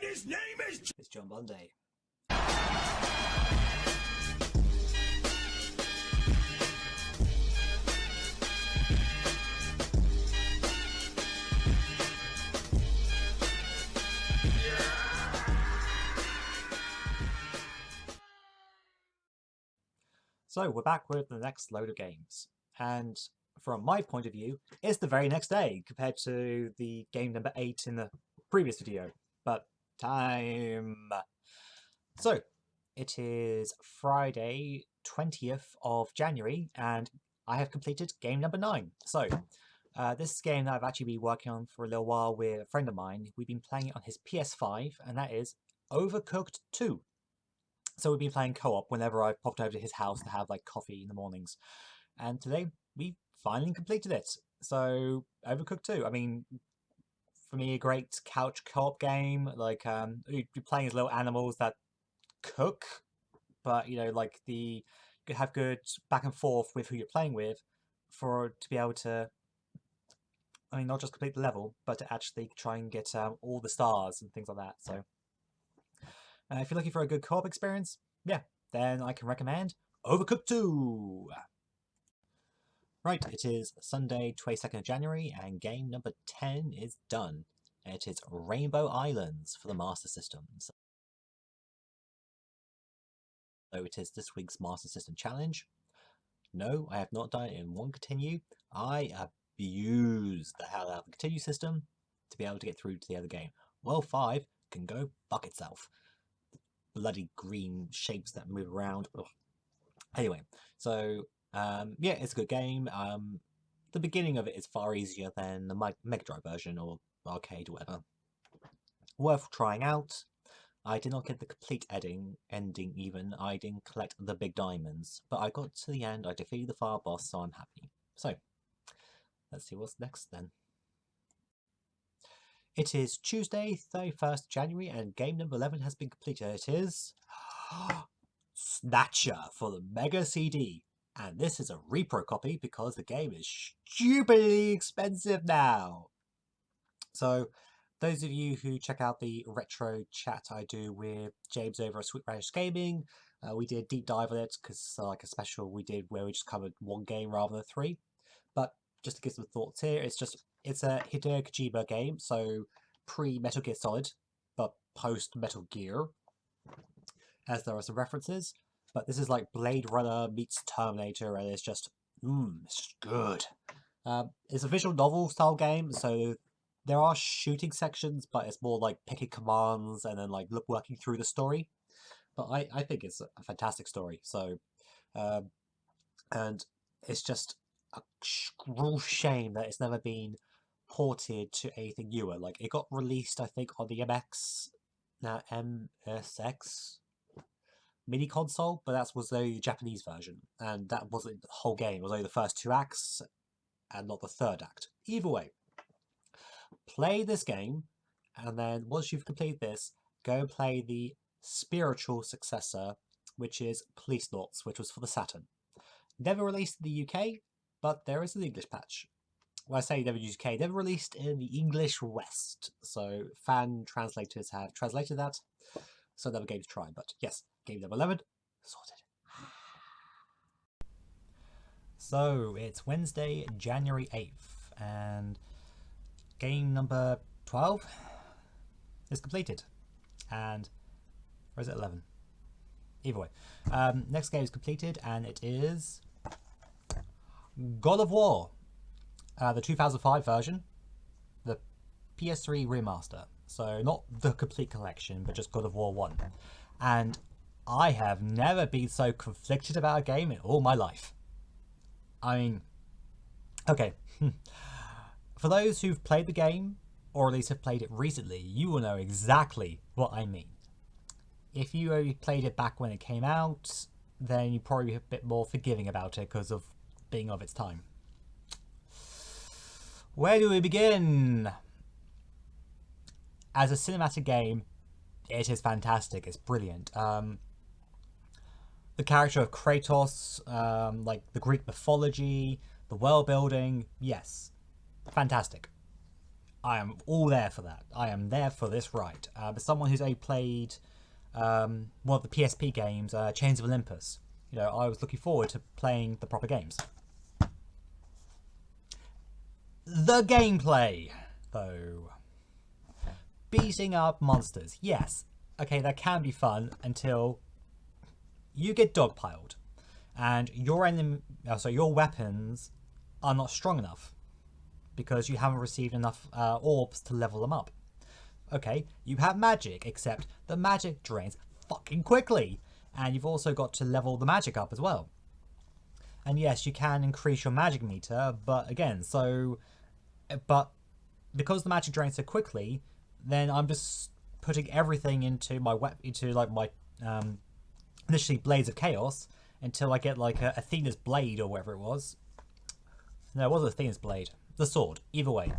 his name is... It's John Bunday. So we're back with the next load of games, and from my point of view, it's the very next day compared to the game number 8 in the previous video, but time. So it is Friday 20th of January, and I have completed game number 9. So this is a game that I've actually been working on for a little while with a friend of mine. We've been playing it on his PS5, and that is Overcooked 2. So we've been playing co-op whenever I've popped over to his house to have like coffee in the mornings. And today we finally completed it. So Overcooked 2. I mean, for me, a great couch co-op game. Like you're playing as little animals that cook, but you know, like you could have good back and forth with who you're playing with to be able to, I mean, not just complete the level, but to actually try and get all the stars and things like that. So if you're looking for a good co-op experience, yeah, then I can recommend Overcooked 2. Right, it is Sunday, 22nd of January, and game number 10 is done. It is Rainbow Islands for the Master System. So it is this week's Master System challenge. No, I have not done it in one continue. I abused the hell out of the continue system to be able to get through to the other game. Well, 5 can go fuck itself. Bloody green shapes that move around. Ugh. Anyway, so yeah, it's a good game. The beginning of it is far easier than the Mega Drive version or arcade or whatever. Worth trying out. I did not get the complete ending even. I didn't collect the big diamonds, but I got to the end. I defeated the fire boss, so I'm happy. So let's see what's next then. It is Tuesday, 31st January, and game number 11 has been completed. It is Snatcher for the Mega CD. And this is a repro copy because the game is stupidly expensive now. So, those of you who check out the retro chat I do with James over at Sweet Radish Gaming, we did a deep dive on it because like a special we did where we just covered one game rather than 3. But just to give some thoughts here, it's a Hideo Kojima game, so pre-Metal Gear Solid, but post-Metal Gear, as there are some references. But this is like Blade Runner meets Terminator, and it's just, it's good. It's a visual novel style game, so there are shooting sections, but it's more like picking commands and then like working through the story. But I think it's a fantastic story. So, and it's just a real shame that it's never been ported to anything newer. Like it got released, I think, on the MSX mini console, but that was the Japanese version, and that wasn't the whole game. It was only the first 2 acts and not the 3rd act. Either way, play this game, and then once you've completed this, go and play the spiritual successor, which is Policenauts, which was for the Saturn. Never released in the UK, but there is an English patch. Well, I say never in the UK, never released in the English West, so fan translators have translated that, so another game to try. But yes, game number 11, sorted. So it's Wednesday, January 8th, and game number 12 is completed. And, or is it 11? Either way. Next game is completed, and it is God of War. The 2005 version, the PS3 remaster. So not the complete collection, but just God of War 1. And I have never been so conflicted about a game in all my life. I mean, okay. For those who've played the game, or at least have played it recently, you will know exactly what I mean. If you only played it back when it came out, then you're probably a bit more forgiving about it because of being of its time. Where do we begin? As a cinematic game, it is fantastic. It's brilliant. The character of Kratos, like the Greek mythology, the world building, yes, fantastic. I am all there for that. I am there for this ride. As someone who's played one of the PSP games, Chains of Olympus, you know, I was looking forward to playing the proper games. The gameplay, though. Beating up monsters. Yes, okay, that can be fun until you get dogpiled and your weapons are not strong enough because you haven't received enough orbs to level them up. Okay, you have magic, except the magic drains fucking quickly, and you've also got to level the magic up as well. And yes, you can increase your magic meter, but again, because the magic drains so quickly, then I'm just putting everything into my initially Blades of Chaos until I get like a Athena's Blade or whatever it was. No, it wasn't Athena's Blade. The sword, either way.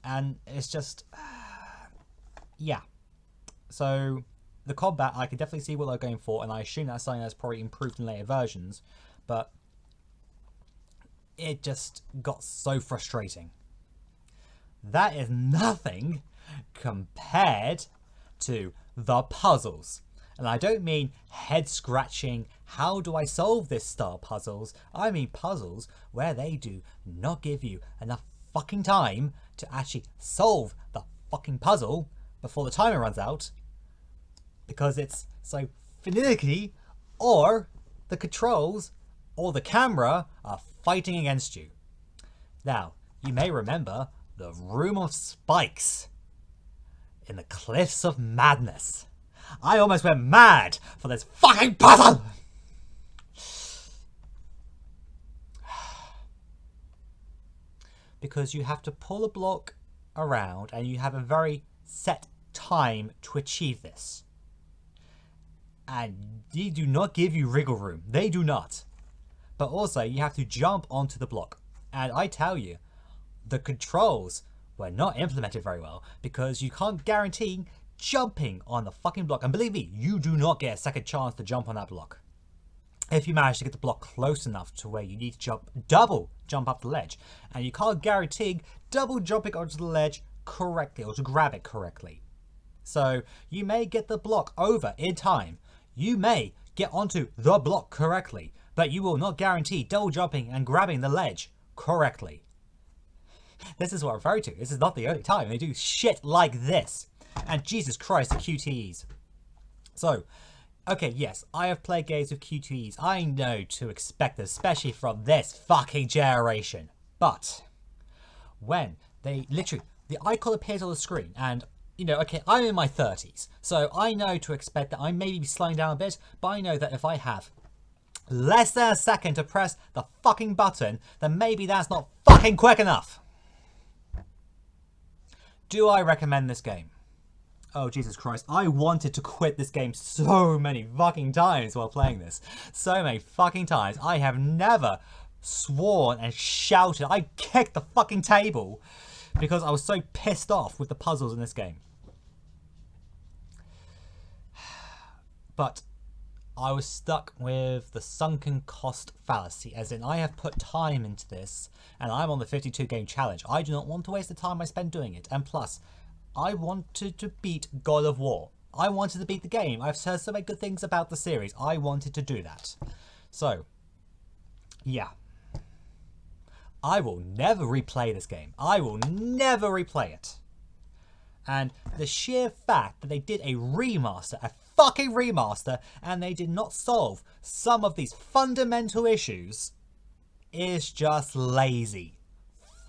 And it's just, yeah. So the combat, I can definitely see what they're going for, and I assume that's something that's probably improved in later versions, but it just got so frustrating. That is nothing compared to the puzzles. And I don't mean head-scratching, how do I solve this style puzzles. I mean puzzles where they do not give you enough fucking time to actually solve the fucking puzzle before the timer runs out, because it's so finicky, or the controls or the camera are fighting against you. Now, you may remember the Room of Spikes in the Cliffs of Madness. I almost went mad for this fucking puzzle! Because you have to pull a block around and you have a very set time to achieve this. And they do not give you wriggle room. They do not. But also, you have to jump onto the block. And I tell you, the controls were not implemented very well, because you can't guarantee jumping on the fucking block. And believe me, you do not get a second chance to jump on that block. If you manage to get the block close enough to where you need to double jump up the ledge. And you can't guarantee double jumping onto the ledge correctly, or to grab it correctly. So you may get the block over in time. You may get onto the block correctly, but you will not guarantee double jumping and grabbing the ledge correctly. This is what I'm referring to. This is not the only time they do shit like this. And Jesus Christ, the QTEs. So, okay, yes, I have played games with QTEs. I know to expect, especially from this fucking generation. But when they literally, the icon appears on the screen, and you know, okay, I'm in my 30s, so I know to expect that I may be slowing down a bit, but I know that if I have less than a second to press the fucking button, then maybe that's not fucking quick enough. Do I recommend this game? Oh, Jesus Christ. I wanted to quit this game so many fucking times while playing this. So many fucking times. I have never sworn and shouted. I kicked the fucking table because I was so pissed off with the puzzles in this game. But I was stuck with the sunken cost fallacy, as in I have put time into this and I'm on the 52 game challenge. I do not want to waste the time I spend doing it. And plus, I wanted to beat God of War. I wanted to beat the game. I've heard so many good things about the series. I wanted to do that. So, yeah. I will never replay this game. I will never replay it. And the sheer fact that they did a remaster, a fucking remaster, and they did not solve some of these fundamental issues is just lazy.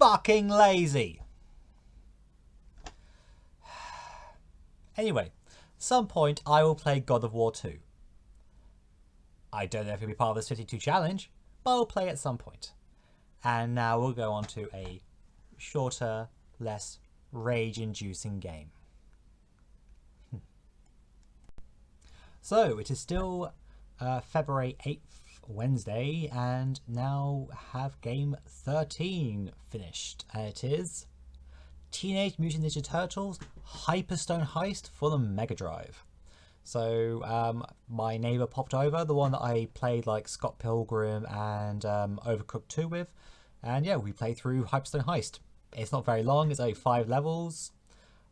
Fucking lazy. Anyway, some point I will play God of War 2. I don't know if it'll be part of this 52 challenge, but I'll play at some point. And now we'll go on to a shorter, less rage-inducing game. So, it is still February 8th, Wednesday, and now have game 13 finished. And it is Teenage Mutant Ninja Turtles Hyperstone Heist for the Mega Drive. So my neighbour popped over, the one that I played like Scott Pilgrim and Overcooked 2 with, and yeah, we played through Hyperstone Heist. It's not very long, it's only 5 levels.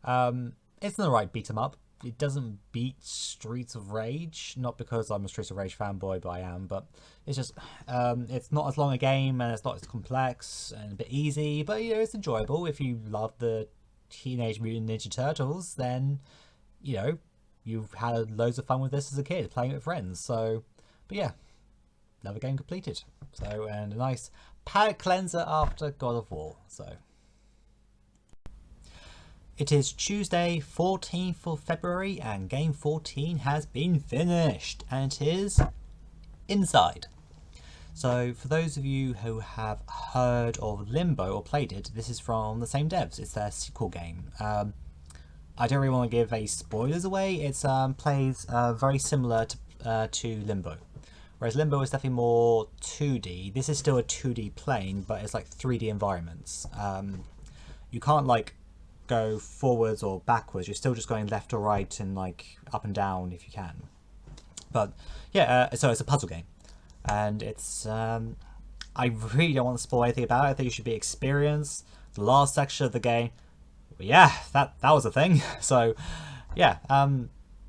It's an alright beat 'em up. It doesn't beat Streets of Rage, not because I'm a Streets of Rage fanboy, but I am, but it's just, it's not as long a game, and it's not as complex, and a bit easy, but you know, it's enjoyable. If you love the Teenage Mutant Ninja Turtles, then, you know, you've had loads of fun with this as a kid, playing it with friends, so, but yeah, another game completed. So, and a nice palate cleanser after God of War, so. It is Tuesday, 14th of February, and game 14 has been finished, and it is Inside. So, for those of you who have heard of Limbo or played it, this is from the same devs. It's their sequel game. I don't really want to give any spoilers away. It's plays very similar to Limbo. Whereas Limbo is definitely more 2D. This is still a 2D plane, but it's like 3D environments. You can't like go forwards or backwards. You're still just going left or right and like up and down if you can. But yeah, so it's a puzzle game, and it's I really don't want to spoil anything about it. I think you should be experienced. The last section of the game, yeah, that was a thing. So yeah,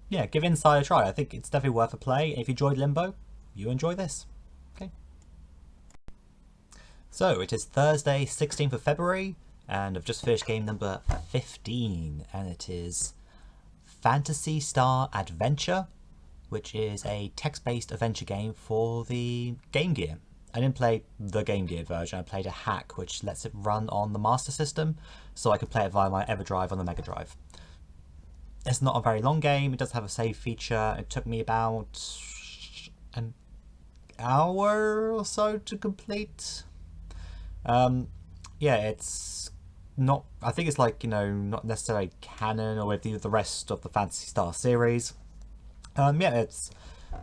yeah, give Inside a try. I think it's definitely worth a play. If you enjoyed Limbo, you enjoy this. Okay. So it is Thursday, 16th of February. And I've just finished game number 15, and it is Phantasy Star Adventure, which is a text-based adventure game for the Game Gear. I didn't play the Game Gear version, I played a hack which lets it run on the Master System, so I could play it via my EverDrive on the Mega Drive. It's not a very long game, it does have a save feature. It took me about an hour or so to complete. Yeah, it's not, I think it's like, you know, not necessarily canon or with the rest of the Phantasy Star series. Yeah, it's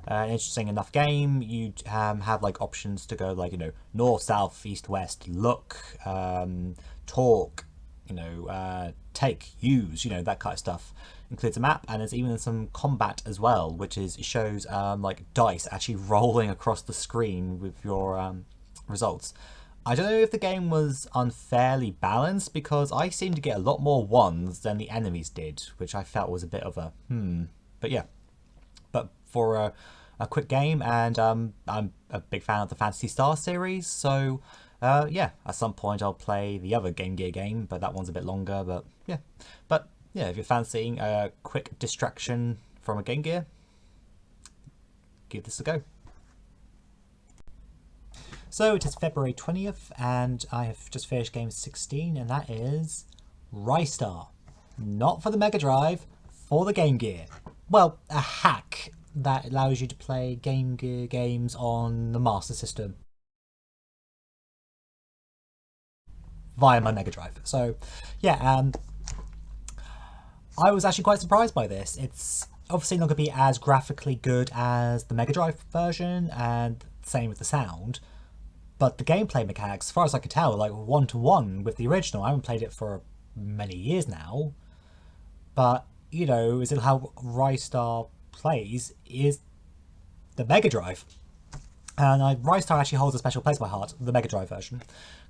an interesting enough game. You have like options to go like, you know, north, south, east, west, look, talk, you know, take, use, you know, that kind of stuff. Includes a map, and there's even some combat as well, which is, it shows like dice actually rolling across the screen with your results. I don't know if the game was unfairly balanced, because I seem to get a lot more ones than the enemies did, which I felt was a bit of a but yeah. But for a quick game, and I'm a big fan of the Phantasy Star series, so yeah, at some point I'll play the other Game Gear game, but that one's a bit longer, but yeah. But yeah, if you're fancying a quick distraction from a Game Gear, give this a go. So it is February 20th, and I have just finished game 16, and that is Ristar. Not for the Mega Drive, for the Game Gear. Well, a hack that allows you to play Game Gear games on the Master System via my Mega Drive. So yeah, I was actually quite surprised by this. It's obviously not going to be as graphically good as the Mega Drive version, and same with the sound. But the gameplay mechanics, as far as I could tell, like one-to-one with the original. I haven't played it for many years now. But, you know, is it how Ristar plays is the Mega Drive. And Ristar actually holds a special place in my heart, the Mega Drive version.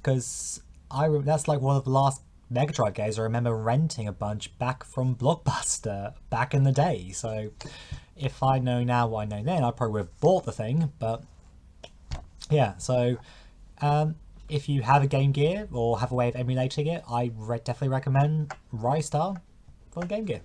Because that's like one of the last Mega Drive games I remember renting a bunch back from Blockbuster back in the day. So if I know now what I know then, I probably would have bought the thing. But yeah, so if you have a Game Gear or have a way of emulating it, I definitely recommend Ristar for the Game Gear.